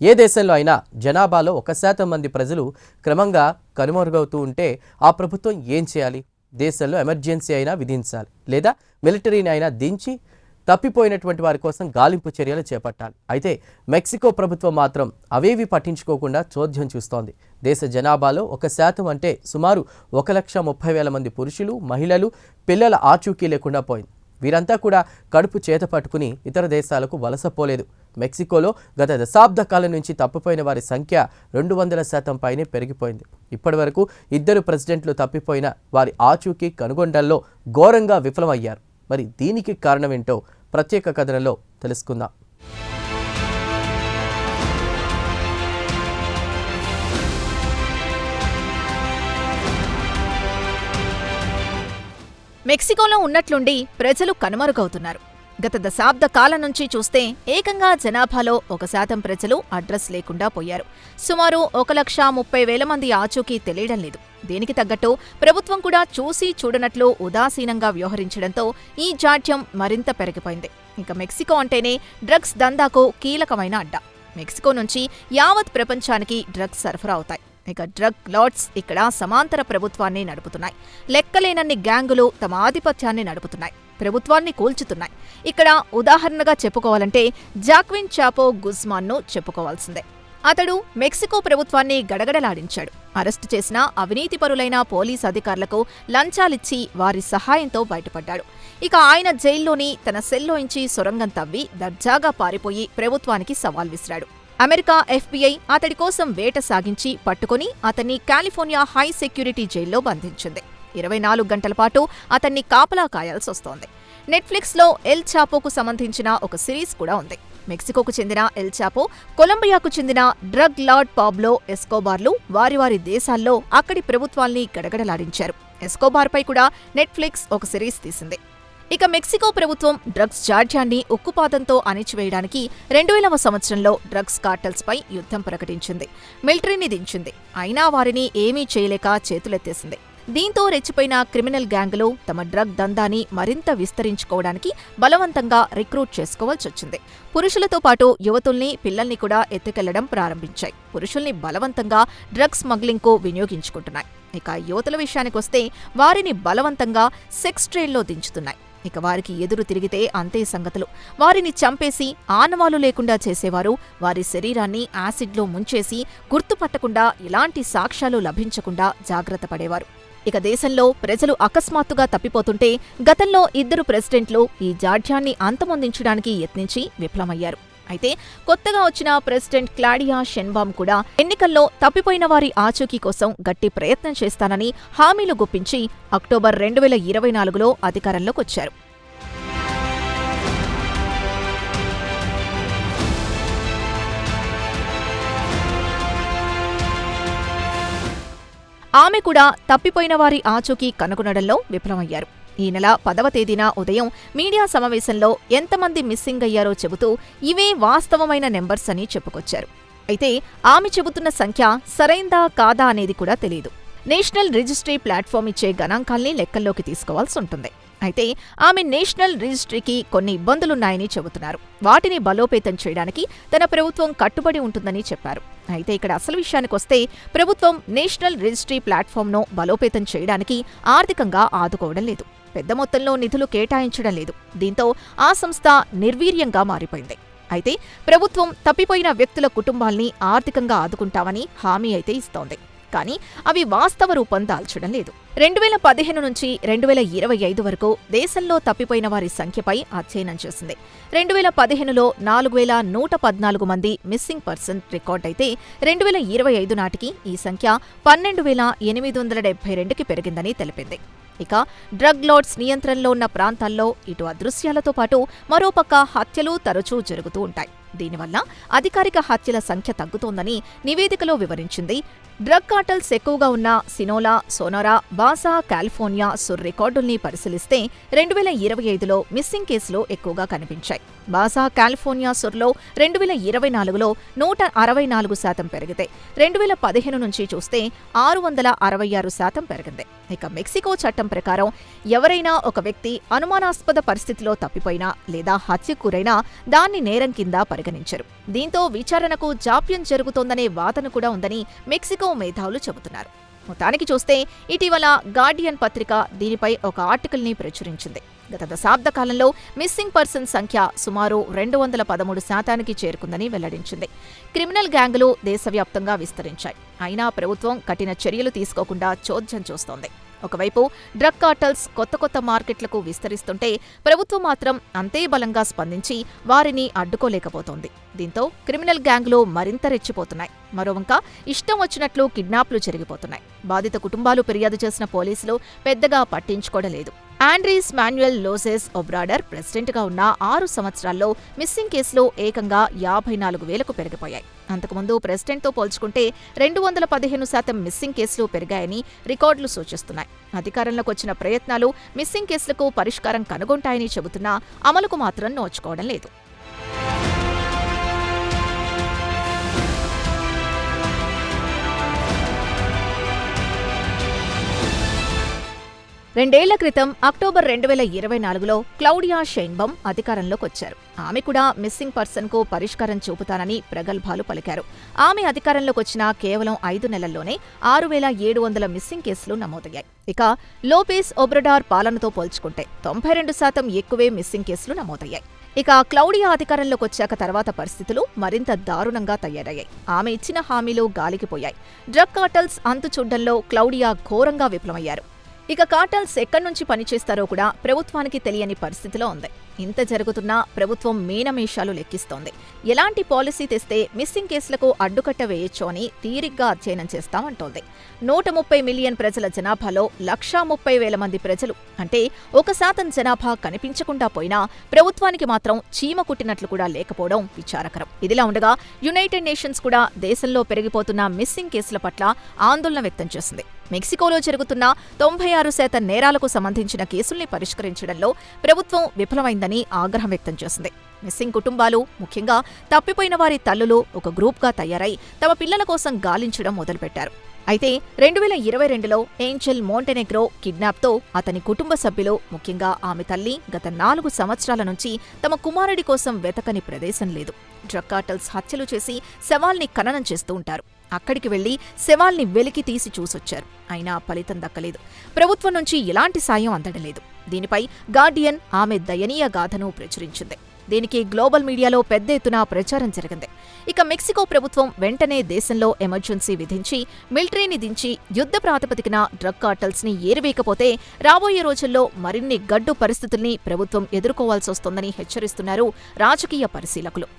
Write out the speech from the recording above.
ఏ దేశంలో అయినా జనాభాలో 1% మంది ప్రజలు క్రమంగా కనుమరుగవుతూ ఉంటే ఆ ప్రభుత్వం ఏం చేయాలి? దేశంలో ఎమర్జెన్సీ అయినా విధించాలి, లేదా మిలిటరీని అయినా దించి తప్పిపోయినటువంటి వారి కోసం గాలింపు చర్యలు చేపట్టాలి. అయితే మెక్సికో ప్రభుత్వం మాత్రం అవేవి పట్టించుకోకుండా చోద్యం చూస్తోంది. దేశ జనాభాలో 1% అంటే సుమారు 1,30,000 మంది పురుషులు, మహిళలు, పిల్లల ఆచూకీ లేకుండా పోయింది. వీరంతా కూడా కడుపు చేత పట్టుకుని ఇతర దేశాలకు వలసపోలేదు. మెక్సికోలో గత దశాబ్ద కాలం నుంచి తప్పిపోయిన వారి సంఖ్య 200% పైనే పెరిగిపోయింది. ఇప్పటి వరకు 2 ప్రెసిడెంట్లు తప్పిపోయిన వారి ఆచూకీ కనుగొనడంలో ఘోరంగా విఫలమయ్యారు. మరి దీనికి కారణమేంటో ప్రత్యేక కథనంలో తెలుసుకుందాం. మెక్సికోలో ఉన్నట్లుండి ప్రజలు కనుమరుగవుతున్నారు. గత దశాబ్ద కాలం నుంచి చూస్తే ఏకంగా జనాభాలో 1% ప్రజలు అడ్రస్ లేకుండా పోయారు. సుమారు 1,30,000 మంది ఆచూకీ తెలియడం లేదు. దీనికి తగ్గట్టు ప్రభుత్వం కూడా చూసి చూడనట్లు ఉదాసీనంగా వ్యవహరించడంతో ఈ జాడ్యం మరింత పెరిగిపోయింది. ఇక మెక్సికో అంటేనే డ్రగ్స్ దందాకు కీలకమైన అడ్డా. మెక్సికో నుంచి యావత్ ప్రపంచానికి డ్రగ్స్ సరఫరా అవుతాయి. ఇక డ్రగ్ లార్డ్స్ ఇక్కడ సమాంతర ప్రభుత్వాన్ని నడుపుతున్నాయి. లెక్కలేనన్ని గ్యాంగులు తమ ఆధిపత్యాన్ని నడుపుతున్నాయి, ప్రభుత్వాన్ని కూల్చుతున్నాయి. ఇక్కడ ఉదాహరణగా చెప్పుకోవాలంటే జాక్విన్ చాపో గుజ్మాన్ను చెప్పుకోవాల్సిందే. అతడు మెక్సికో ప్రభుత్వాన్ని గడగడలాడించాడు. అరెస్టు చేసిన అవినీతిపరులైన పోలీస్ అధికారులకు లంచాలిచ్చి వారి సహాయంతో బయటపడ్డాడు. ఇక ఆయన జైల్లోని తన సెల్లోంచి సొరంగం తవ్వి దర్జాగా పారిపోయి ప్రభుత్వానికి సవాల్ విసిరాడు. అమెరికా FBI అతడి కోసం వేట సాగించి పట్టుకుని అతన్ని కాలిఫోర్నియా హై సెక్యూరిటీ జైల్లో బంధించింది. 24 గంటల పాటు అతన్ని కాపలా కాయాల్సొస్తోంది. నెట్ఫ్లిక్స్లో ఎల్ చాపోకు సంబంధించిన ఒక సిరీస్ కూడా ఉంది. మెక్సికోకు చెందిన ఎల్ చాపో, కొలంబియాకు చెందిన డ్రగ్ లార్డ్ పాబ్లో ఎస్కోబార్లు వారి వారి దేశాల్లో అక్కడి ప్రభుత్వాల్ని గడగడలాడించారు. ఎస్కోబార్పై కూడా నెట్ఫ్లిక్స్ ఒక సిరీస్ తీసింది. ఇక మెక్సికో ప్రభుత్వం డ్రగ్స్ జాడ్యాన్ని ఉక్కుపాదంతో అణిచివేయడానికి 2000వ సంవత్సరంలో డ్రగ్స్ కార్టెల్స్పై యుద్ధం ప్రకటించింది. మిలిటరీని దించింది. అయినా వారిని ఏమీ చేయలేక చేతులెత్తేసింది. దీంతో రెచ్చిపోయిన క్రిమినల్ గ్యాంగులు తమ డ్రగ్ దందాని మరింత విస్తరించుకోవడానికి బలవంతంగా రిక్రూట్ చేసుకోవాల్సొచ్చింది. పురుషులతో పాటు యువతుల్ని, పిల్లల్ని కూడా ఎత్తుకెళ్లడం ప్రారంభించాయి. పురుషుల్ని బలవంతంగా డ్రగ్స్ స్మగ్లింగ్కు వినియోగించుకుంటున్నాయి. ఇక యువతుల విషయానికొస్తే వారిని బలవంతంగా సెక్స్ ట్రేడ్లో దించుతున్నాయి. ఇక వారికి ఎదురు తిరిగితే అంతే సంగతులు. వారిని చంపేసి ఆనవాలు లేకుండా చేసేవారు. వారి శరీరాన్ని యాసిడ్లో ముంచేసి గుర్తుపట్టకుండా, ఇలాంటి సాక్ష్యాలు లభించకుండా జాగ్రత్త పడేవారు. ఇక దేశంలో ప్రజలు అకస్మాత్తుగా తప్పిపోతుంటే గతంలో 2 ప్రెసిడెంట్లు ఈ జాడ్యాన్ని అంతమొందించడానికి యత్నించి విఫలమయ్యారు. అయితే కొత్తగా వచ్చిన ప్రెసిడెంట్ క్లాడియా షెన్బామ్ కూడా ఎన్నికల్లో తప్పిపోయిన వారి ఆచూకీ కోసం గట్టి ప్రయత్నం చేస్తానని హామీలు గుప్పించి అక్టోబర్ 2024లో అధికారంలోకొచ్చారు. ఆమె కూడా తప్పిపోయిన వారి ఆచూకీ కనుగొనడంలో విఫలమయ్యారు. ఈ నెల 10వ తేదీన ఉదయం మీడియా సమావేశంలో ఎంతమంది మిస్సింగ్ అయ్యారో చెబుతూ ఇవే వాస్తవమైన నెంబర్స్ అని చెప్పుకొచ్చారు. అయితే ఆమె చెబుతున్న సంఖ్య సరైందా కాదా అనేది కూడా తెలియదు. నేషనల్ రిజిస్ట్రీ ప్లాట్ఫామ్ ఇచ్చే గణాంకాల్ని లెక్కల్లోకి తీసుకోవాల్సి ఉంటుంది. అయితే ఆమె నేషనల్ రిజిస్ట్రీకి కొన్ని ఇబ్బందులున్నాయని చెబుతున్నారు. వాటిని బలోపేతం చేయడానికి తన ప్రభుత్వం కట్టుబడి ఉంటుందని చెప్పారు. అయితే ఇక్కడ అసలు విషయానికొస్తే ప్రభుత్వం నేషనల్ రిజిస్ట్రీ ప్లాట్ఫామ్ను బలోపేతం చేయడానికి ఆర్థికంగా ఆదుకోవడం లేదు. పెద్ద మొత్తంలో నిధులు కేటాయించడం లేదు. దీంతో ఆ సంస్థ నిర్వీర్యంగా మారిపోయింది. అయితే ప్రభుత్వం తప్పిపోయిన వ్యక్తుల కుటుంబాల్ని ఆర్థికంగా ఆదుకుంటామని హామీ అయితే ఇస్తోంది. కానీ అవి వాస్తవ రూపం దాల్చడం లేదు. 2015 నుంచి 2025 వరకు దేశంలో తప్పిపోయిన వారి సంఖ్యపై అధ్యయనం చేసింది. 2015లో 4,114 మంది మిస్సింగ్ పర్సన్ రికార్డైతే 2025 నాటికి ఈ సంఖ్య 12,872కి పెరిగిందని తెలిపింది. ఇక డ్రగ్ లార్డ్స్ నియంత్రణలో ఉన్న ప్రాంతాల్లో ఇటు అదృశ్యాలతో పాటు మరోపక్క హత్యలు తరచూ జరుగుతూ ఉంటాయి. దీనివల్ల అధికారిక హత్యల సంఖ్య తగ్గుతోందని నివేదికలో వివరించింది. డ్రగ్ కార్టల్స్ ఎక్కువగా ఉన్న సినోలా, సోనోరా, బాసా, కాలిఫోర్నియా, సుర్ రికార్డుల్ని పరిశీలిస్తే 2025లో మిస్సింగ్ కేసులు ఎక్కువగా కనిపించాయి. బాసా, కాలిఫోర్నియా, సుర్లో 2024లో 164% పెరిగితే 2015 నుంచి చూస్తే 666% పెరిగింది. ఇక మెక్సికో చట్టం ప్రకారం ఎవరైనా ఒక వ్యక్తి అనుమానాస్పద పరిస్థితిలో తప్పిపోయినా లేదా హత్యకు గురైనా దాన్ని నేరం కింద పరిగణించారు. దీంతో విచారణకు జాప్యం జరుగుతోందనే వాదన కూడా ఉందని మెక్సికో మేధావులు చెబుతున్నారు. మొత్తానికి చూస్తే ఇటీవల గార్డియన్ పత్రిక దీనిపై ఒక ఆర్టికల్ని ప్రచురించింది. గత దశాబ్ద కాలంలో మిస్సింగ్ పర్సన్ సంఖ్య సుమారు 213% చేరుకుందని వెల్లడించింది. క్రిమినల్ గ్యాంగులు దేశవ్యాప్తంగా విస్తరించాయి. అయినా ప్రభుత్వం కఠిన చర్యలు తీసుకోకుండా చోద్యం చూస్తోంది. ఒకవైపు డ్రగ్ కార్టల్స్ కొత్త మార్కెట్లకు విస్తరిస్తుంటే ప్రభుత్వం మాత్రం అంతే బలంగా స్పందించి వారిని అడ్డుకోలేకపోతోంది. దీంతో క్రిమినల్ గ్యాంగులు మరింత రెచ్చిపోతున్నాయి. మరోవంక ఇష్టం వచ్చినట్లు కిడ్నాప్లు జరిగిపోతున్నాయి. బాధిత కుటుంబాలు ఫిర్యాదు చేసిన పోలీసులు పెద్దగా పట్టించుకోవడం లేదు. ఆండ్రీస్ మాన్యుయల్ లోసెస్ ఒబ్రాడర్ ప్రెసిడెంట్గా ఉన్న 6 సంవత్సరాల్లో మిస్సింగ్ కేసులు ఏకంగా 54,000కు పెరిగిపోయాయి. అంతకుముందు ప్రెసిడెంట్తో పోల్చుకుంటే 215% మిస్సింగ్ కేసులు పెరిగాయని రికార్డులు సూచిస్తున్నాయి. అధికారంలోకి వచ్చిన ప్రయత్నాలు మిస్సింగ్ కేసులకు పరిష్కారం కనుగొంటాయని చెబుతున్నా అమలుకు మాత్రం నోచుకోవడం లేదు. 2 ఏళ్ల క్రితం అక్టోబర్ 2024లో క్లౌడియా షైన్బమ్ అధికారంలోకొచ్చారు. ఆమె కూడా మిస్సింగ్ పర్సన్కు పరిష్కారం చూపుతానని ప్రగల్భాలు పలికారు. ఆమె అధికారంలోకొచ్చిన కేవలం 5 నెలల్లోనే 6,700 మిస్సింగ్ కేసులు నమోదయ్యాయి. ఇక లోపేస్ ఒబ్రడార్ పాలనతో పోల్చుకుంటే 92% ఎక్కువే మిస్సింగ్ కేసులు నమోదయ్యాయి. ఇక క్లౌడియా అధికారంలోకొచ్చాక తర్వాత పరిస్థితులు మరింత దారుణంగా తయారయ్యాయి. ఆమె ఇచ్చిన హామీలు గాలికిపోయాయి. డ్రగ్ కార్టల్స్ అంతు చూడ్డంలో క్లౌడియా ఘోరంగా విఫలమయ్యారు. ఇక కార్టల్స్ ఎక్కడ్నుంచి పనిచేస్తారో కూడా ప్రభుత్వానికి తెలియని పరిస్థితిలో ఉంది. ఇంత జరుగుతున్నా ప్రభుత్వం మీనమేషాలు లెక్కిస్తోంది. ఎలాంటి పాలసీ తెస్తే మిస్సింగ్ కేసులకు అడ్డుకట్ట వేయొచ్చో అని తీరిగ్గా అధ్యయనం చేస్తామంటోంది. 130 మిలియన్ ప్రజల జనాభాలో 130,000 మంది ప్రజలు అంటే 1% జనాభా కనిపించకుండా పోయినా ప్రభుత్వానికి మాత్రం చీమ కుట్టినట్లు కూడా లేకపోవడం విచారకరం. ఇదిలా ఉండగా యునైటెడ్ నేషన్స్ కూడా దేశంలో పెరిగిపోతున్న మిస్సింగ్ కేసుల పట్ల ఆందోళన వ్యక్తం చేసింది. మెక్సికోలో జరుగుతున్న 96% నేరాలకు సంబంధించిన కేసుల్ని పరిష్కరించడంలో ప్రభుత్వం విఫలమైందని ఆగ్రహం వ్యక్తం చేసింది. మిస్సింగ్ కుటుంబాలు, ముఖ్యంగా తప్పిపోయిన వారి తల్లులు ఒక గ్రూప్గా తయారై తమ పిల్లల కోసం గాలించడం మొదలుపెట్టారు. అయితే 2022లో ఏంజెల్ మోంటెనెగ్రో కిడ్నాప్తో అతని కుటుంబ సభ్యులు, ముఖ్యంగా ఆమె తల్లి గత 4 సంవత్సరాల నుంచి తమ కుమారుడి కోసం వెతకని ప్రదేశం లేదు. డ్రగ్ కార్టల్స్ హత్యలు చేసి శవాల్ని ఖననం చేస్తూ ఉంటారు. అక్కడికి వెళ్లి శవాల్ని వెలికి తీసి చూసొచ్చారు. అయినా ఫలితం దక్కలేదు. ప్రభుత్వం నుంచి ఎలాంటి సాయం అందడం లేదు. దీనిపై గార్డియన్ ఆమె దయనీయ గాథను ప్రచురించింది. దీనికి గ్లోబల్ మీడియాలో పెద్ద ఎత్తున ప్రచారం జరిగింది. ఇక మెక్సికో ప్రభుత్వం వెంటనే దేశంలో ఎమర్జెన్సీ విధించి మిలిటరీని దించి యుద్ధ ప్రాతిపదికన డ్రగ్ కార్టల్స్ ని ఏరివేయకపోతే రాబోయే రోజుల్లో మరిన్ని గడ్డు పరిస్థితుల్ని ప్రభుత్వం ఎదుర్కోవాల్సొస్తోందని హెచ్చరిస్తున్నారు రాజకీయ పరిశీలకులు.